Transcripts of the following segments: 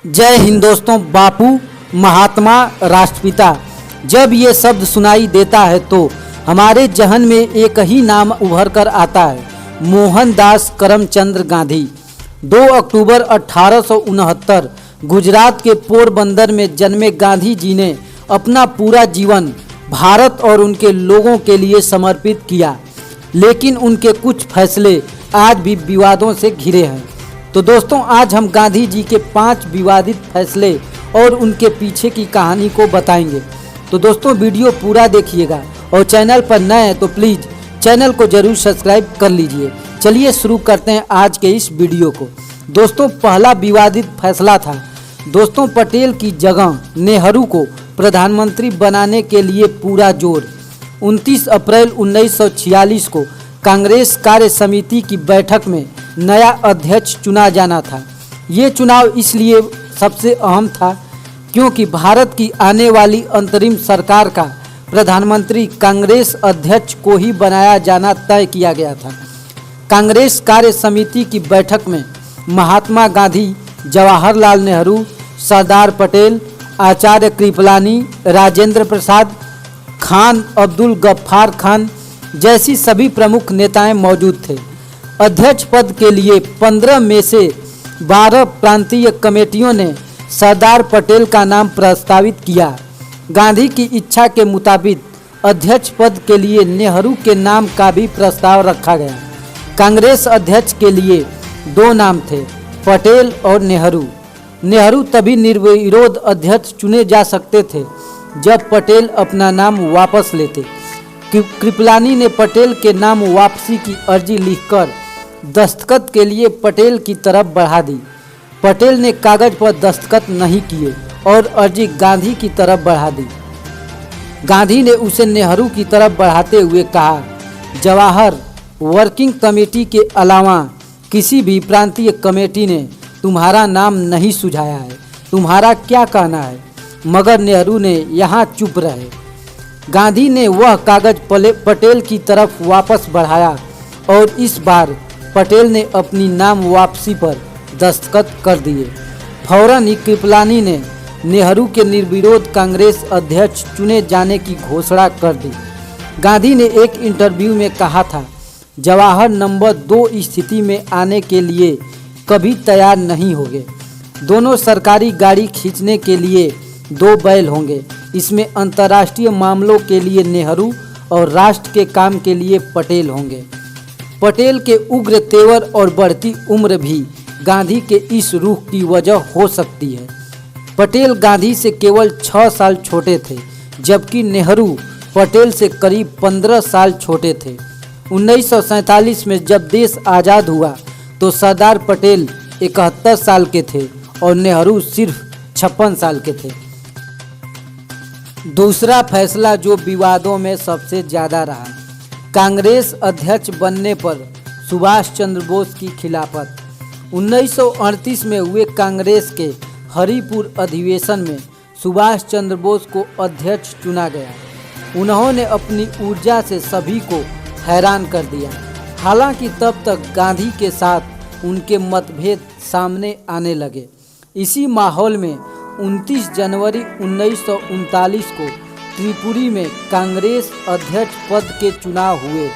जय हिंद दोस्तों। बापू, महात्मा, राष्ट्रपिता, जब ये शब्द सुनाई देता है तो हमारे जहन में एक ही नाम उभर कर आता है, मोहनदास करमचंद गांधी। 2 अक्टूबर 1869 गुजरात के पोरबंदर में जन्मे गांधी जी ने अपना पूरा जीवन भारत और उनके लोगों के लिए समर्पित किया, लेकिन उनके कुछ फैसले आज भी विवादों से घिरे हैं। तो दोस्तों, आज हम गांधी जी के 5 विवादित फैसले और उनके पीछे की कहानी को बताएंगे। तो दोस्तों, वीडियो पूरा देखिएगा और चैनल पर नए हैं तो प्लीज़ चैनल को जरूर सब्सक्राइब कर लीजिए। चलिए शुरू करते हैं आज के इस वीडियो को। दोस्तों, पहला विवादित फैसला था दोस्तों पटेल की जगह नेहरू को प्रधानमंत्री बनाने के लिए पूरा जोर। 29 अप्रैल 1946 को कांग्रेस कार्य समिति की बैठक में नया अध्यक्ष चुना जाना था। ये चुनाव इसलिए सबसे अहम था क्योंकि भारत की आने वाली अंतरिम सरकार का प्रधानमंत्री कांग्रेस अध्यक्ष को ही बनाया जाना तय किया गया था। कांग्रेस कार्य समिति की बैठक में महात्मा गांधी, जवाहरलाल नेहरू, सरदार पटेल, आचार्य कृपलानी, राजेंद्र प्रसाद, खान अब्दुल गफ्फार खान जैसी सभी प्रमुख नेताएं मौजूद थे। अध्यक्ष पद के लिए 15 में से 12 प्रांतीय कमेटियों ने सरदार पटेल का नाम प्रस्तावित किया। गांधी की इच्छा के मुताबिक अध्यक्ष पद के लिए नेहरू के नाम का भी प्रस्ताव रखा गया। कांग्रेस अध्यक्ष के लिए 2 नाम थे, पटेल और नेहरू। नेहरू तभी निर्विरोध अध्यक्ष चुने जा सकते थे जब पटेल अपना नाम वापस लेते। कृपलानी ने पटेल के नाम वापसी की अर्जी लिखकर दस्तखत के लिए पटेल की तरफ बढ़ा दी। पटेल ने कागज पर दस्तखत नहीं किए और अर्जी गांधी की तरफ बढ़ा दी। गांधी ने उसे नेहरू की तरफ बढ़ाते हुए कहा, जवाहर वर्किंग कमेटी के अलावा किसी भी प्रांतीय कमेटी ने तुम्हारा नाम नहीं सुझाया है, तुम्हारा क्या कहना है? मगर नेहरू ने यहाँ चुप रहे। गांधी ने वह कागज पटेल की तरफ वापस बढ़ाया और इस बार पटेल ने अपनी नाम वापसी पर दस्तखत कर दिए। फौरन ही कृपलानी ने नेहरू के निर्विरोध कांग्रेस अध्यक्ष चुने जाने की घोषणा कर दी। गांधी ने एक इंटरव्यू में कहा था, जवाहर नंबर 2 स्थिति में आने के लिए कभी तैयार नहीं होंगे। दोनों सरकारी गाड़ी खींचने के लिए 2 बैल होंगे। इसमें अंतर्राष्ट्रीय मामलों के लिए नेहरू और राष्ट्र के काम के लिए पटेल होंगे। पटेल के उग्र तेवर और बढ़ती उम्र भी गांधी के इस रुख की वजह हो सकती है। पटेल गांधी से केवल 6 साल छोटे थे, जबकि नेहरू पटेल से करीब 15 साल छोटे थे। 1947 में जब देश आज़ाद हुआ तो सरदार पटेल 71 साल के थे और नेहरू सिर्फ 56 साल के थे। दूसरा फैसला जो विवादों में सबसे ज़्यादा रहा, कांग्रेस अध्यक्ष बनने पर सुभाष चंद्र बोस की खिलाफत। 1938 में हुए कांग्रेस के हरिपुर अधिवेशन में सुभाष चंद्र बोस को अध्यक्ष चुना गया। उन्होंने अपनी ऊर्जा से सभी को हैरान कर दिया। हालांकि तब तक गांधी के साथ उनके मतभेद सामने आने लगे। इसी माहौल में 29 जनवरी 1939 को त्रिपुरी में कांग्रेस अध्यक्ष पद के चुनाव हुए।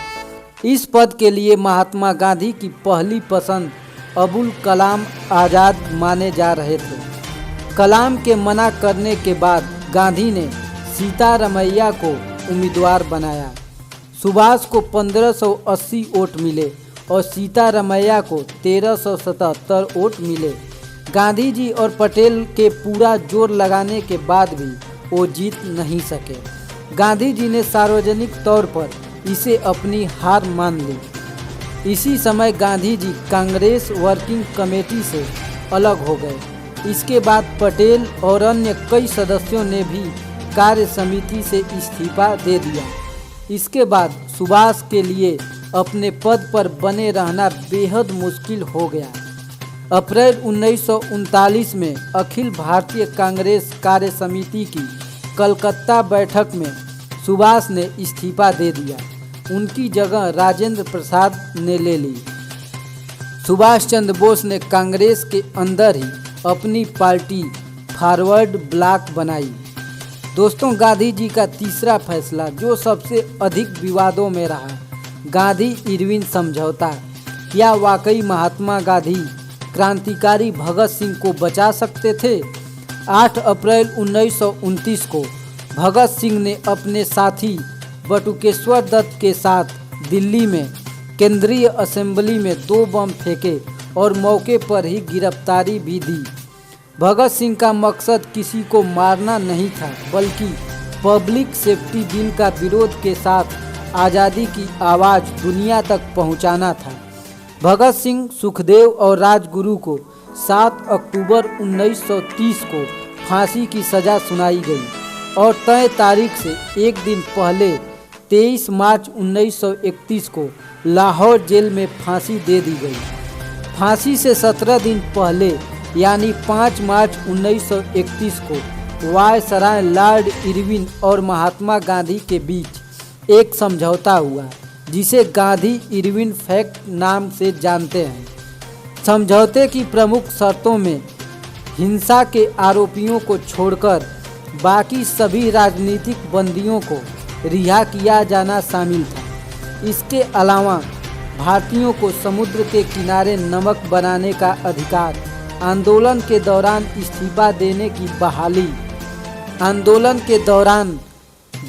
इस पद के लिए महात्मा गांधी की पहली पसंद अबुल कलाम आज़ाद माने जा रहे थे। कलाम के मना करने के बाद गांधी ने सीतारमैया को उम्मीदवार बनाया। सुभाष को 1580 वोट मिले और सीतारमैया को 1377 वोट मिले। गांधी जी और पटेल के पूरा जोर लगाने के बाद भी वो जीत नहीं सके। गांधी जी ने सार्वजनिक तौर पर इसे अपनी हार मान ली। इसी समय गांधी जी कांग्रेस वर्किंग कमेटी से अलग हो गए। इसके बाद पटेल और अन्य कई सदस्यों ने भी कार्य समिति से इस्तीफा दे दिया। इसके बाद सुभाष के लिए अपने पद पर बने रहना बेहद मुश्किल हो गया। अप्रैल 1939 में अखिल भारतीय कांग्रेस कार्य समिति की कलकत्ता बैठक में सुभाष ने इस्तीफा दे दिया। उनकी जगह राजेंद्र प्रसाद ने ले ली। सुभाष चंद्र बोस ने कांग्रेस के अंदर ही अपनी पार्टी फॉरवर्ड ब्लॉक बनाई। दोस्तों, गांधी जी का तीसरा फैसला जो सबसे अधिक विवादों में रहा, गांधी इरविन समझौता। क्या वाकई महात्मा गांधी क्रांतिकारी भगत सिंह को बचा सकते थे? 8 अप्रैल 1929 को भगत सिंह ने अपने साथी बटुकेश्वर दत्त के साथ दिल्ली में केंद्रीय असेंबली में 2 बम फेंके और मौके पर ही गिरफ्तारी भी दी। भगत सिंह का मकसद किसी को मारना नहीं था, बल्कि पब्लिक सेफ्टी बिल का विरोध के साथ आज़ादी की आवाज़ दुनिया तक पहुंचाना था। भगत सिंह, सुखदेव और राजगुरु को 7 अक्टूबर 1930 को फांसी की सज़ा सुनाई गई और तय तारीख से एक दिन पहले 23 मार्च 1931 को लाहौर जेल में फांसी दे दी गई। फांसी से 17 दिन पहले यानी 5 मार्च 1931 को वायसराय लॉर्ड इरविन और महात्मा गांधी के बीच एक समझौता हुआ, जिसे गांधी इरविन पैक्ट नाम से जानते हैं। समझौते की प्रमुख शर्तों में हिंसा के आरोपियों को छोड़कर बाकी सभी राजनीतिक बंदियों को रिहा किया जाना शामिल था। इसके अलावा भारतीयों को समुद्र के किनारे नमक बनाने का अधिकार, आंदोलन के दौरान इस्तीफा देने की बहाली, आंदोलन के दौरान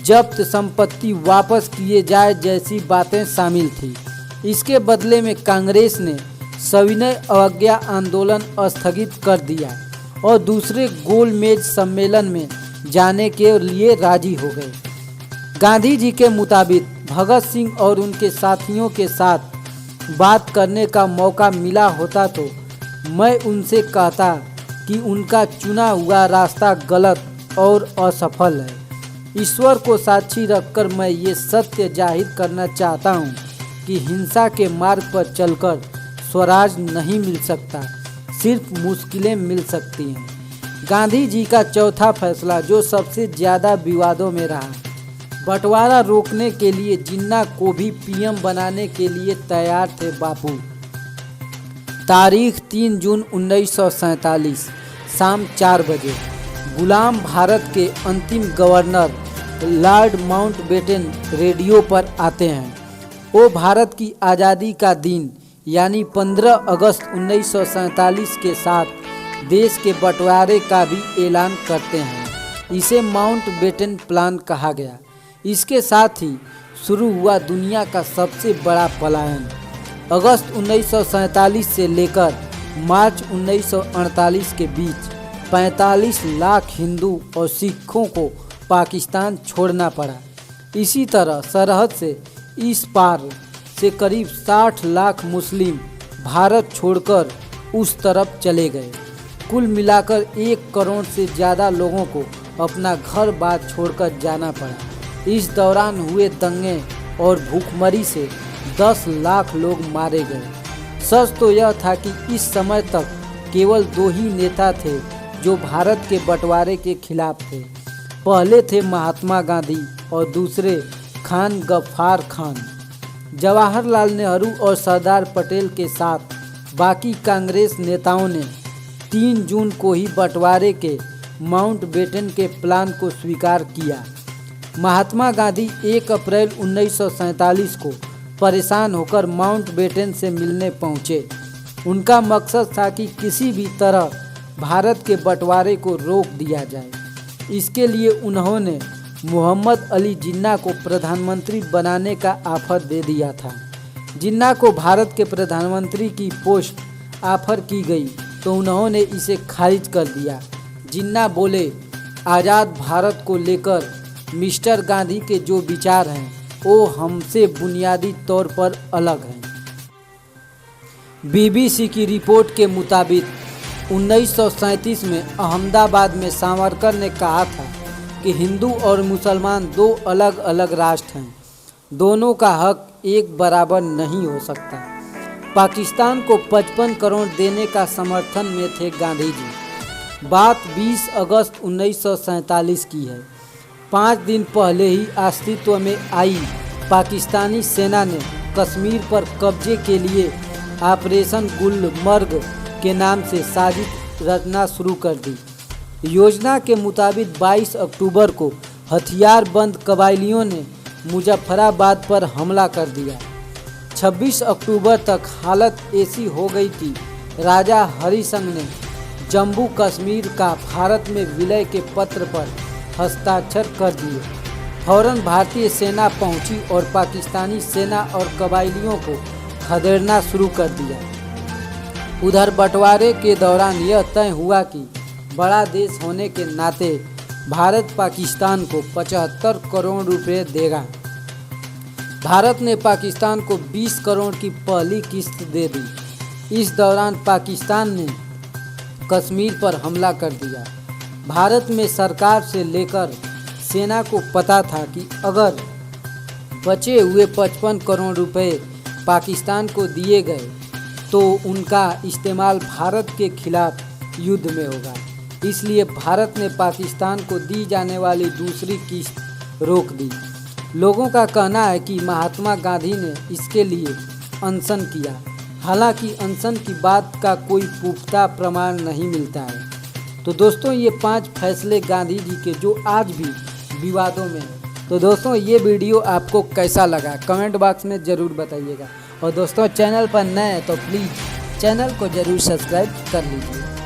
जब्त संपत्ति वापस किए जाए जैसी बातें शामिल थी। इसके बदले में कांग्रेस ने सविनय अवज्ञा आंदोलन स्थगित कर दिया और दूसरे गोलमेज सम्मेलन में जाने के लिए राजी हो गए। गांधी जी के मुताबिक भगत सिंह और उनके साथियों के साथ बात करने का मौका मिला होता तो मैं उनसे कहता कि उनका चुना हुआ रास्ता गलत और असफल है। ईश्वर को साक्षी रखकर मैं ये सत्य जाहिर करना चाहता हूँ कि हिंसा के मार्ग पर चलकर स्वराज नहीं मिल सकता, सिर्फ मुश्किलें मिल सकती हैं। गांधी जी का चौथा फैसला जो सबसे ज़्यादा विवादों में रहा, बंटवारा रोकने के लिए जिन्ना को भी पीएम बनाने के लिए तैयार थे बापू। तारीख 3 जून 1947 शाम 4 बजे गुलाम भारत के अंतिम गवर्नर लॉर्ड माउंटबेटन रेडियो पर आते हैं। वो भारत की आज़ादी का दिन यानी 15 अगस्त 1947 के साथ देश के बंटवारे का भी ऐलान करते हैं। इसे माउंटबेटन प्लान कहा गया। इसके साथ ही शुरू हुआ दुनिया का सबसे बड़ा पलायन। अगस्त 1947 से लेकर मार्च 1948 के बीच 45 लाख हिंदू और सिखों को पाकिस्तान छोड़ना पड़ा। इसी तरह सरहद से इस पार से करीब 60 लाख मुस्लिम भारत छोड़कर उस तरफ चले गए। कुल मिलाकर 1 करोड़ से ज़्यादा लोगों को अपना घर बार छोड़कर जाना पड़ा। इस दौरान हुए दंगे और भूखमरी से 10 लाख लोग मारे गए। सच तो यह था कि इस समय तक केवल 2 ही नेता थे जो भारत के बंटवारे के खिलाफ थे। पहले थे महात्मा गांधी और दूसरे खान गफ्फार खान। जवाहरलाल नेहरू और सरदार पटेल के साथ बाकी कांग्रेस नेताओं ने 3 जून को ही बंटवारे के माउंटबेटन के प्लान को स्वीकार किया। महात्मा गांधी 1 अप्रैल 1947 को परेशान होकर माउंटबेटन से मिलने पहुंचे। उनका मकसद था कि किसी भी तरह भारत के बंटवारे को रोक दिया जाए। इसके लिए उन्होंने मोहम्मद अली जिन्ना को प्रधानमंत्री बनाने का ऑफर दे दिया था। जिन्ना को भारत के प्रधानमंत्री की पोस्ट ऑफर की गई तो उन्होंने इसे खारिज कर दिया। जिन्ना बोले, आज़ाद भारत को लेकर मिस्टर गांधी के जो विचार हैं वो हमसे बुनियादी तौर पर अलग हैं। बीबीसी की रिपोर्ट के मुताबिक 1937 में अहमदाबाद में सावरकर ने कहा था कि हिंदू और मुसलमान 2 अलग अलग राष्ट्र हैं, दोनों का हक एक बराबर नहीं हो सकता। पाकिस्तान को 55 करोड़ देने का समर्थन में थे गांधी जी। बात 20 अगस्त 1947 की है। 5 दिन पहले ही अस्तित्व में आई पाकिस्तानी सेना ने कश्मीर पर कब्जे के लिए ऑपरेशन गुलमर्ग के नाम से साजिश रचना शुरू कर दी। योजना के मुताबिक 22 अक्टूबर को हथियारबंद कबायलियों ने मुजफ्फराबाद पर हमला कर दिया। 26 अक्टूबर तक हालत ऐसी हो गई थी, राजा हरि सिंह ने जम्मू कश्मीर का भारत में विलय के पत्र पर हस्ताक्षर कर दिए। फौरन भारतीय सेना पहुंची और पाकिस्तानी सेना और कबायलियों को खदेड़ना शुरू कर दिया। उधर बंटवारे के दौरान यह तय हुआ कि बड़ा देश होने के नाते भारत पाकिस्तान को 75 करोड़ रुपए देगा। भारत ने पाकिस्तान को 20 करोड़ की पहली किस्त दे दी। इस दौरान पाकिस्तान ने कश्मीर पर हमला कर दिया। भारत में सरकार से लेकर सेना को पता था कि अगर बचे हुए 55 करोड़ रुपए पाकिस्तान को दिए गए तो उनका इस्तेमाल भारत के खिलाफ युद्ध में होगा। इसलिए भारत ने पाकिस्तान को दी जाने वाली दूसरी किस्त रोक दी। लोगों का कहना है कि महात्मा गांधी ने इसके लिए अनशन किया। हालांकि अनशन की बात का कोई पुख्ता प्रमाण नहीं मिलता है। तो दोस्तों, ये 5 फैसले गांधी जी के जो आज भी विवादों में है। तो दोस्तों, ये वीडियो आपको कैसा लगा कमेंट बॉक्स में ज़रूर बताइएगा। और दोस्तों, चैनल पर नए हैं तो प्लीज़ चैनल को ज़रूर सब्सक्राइब कर लीजिए।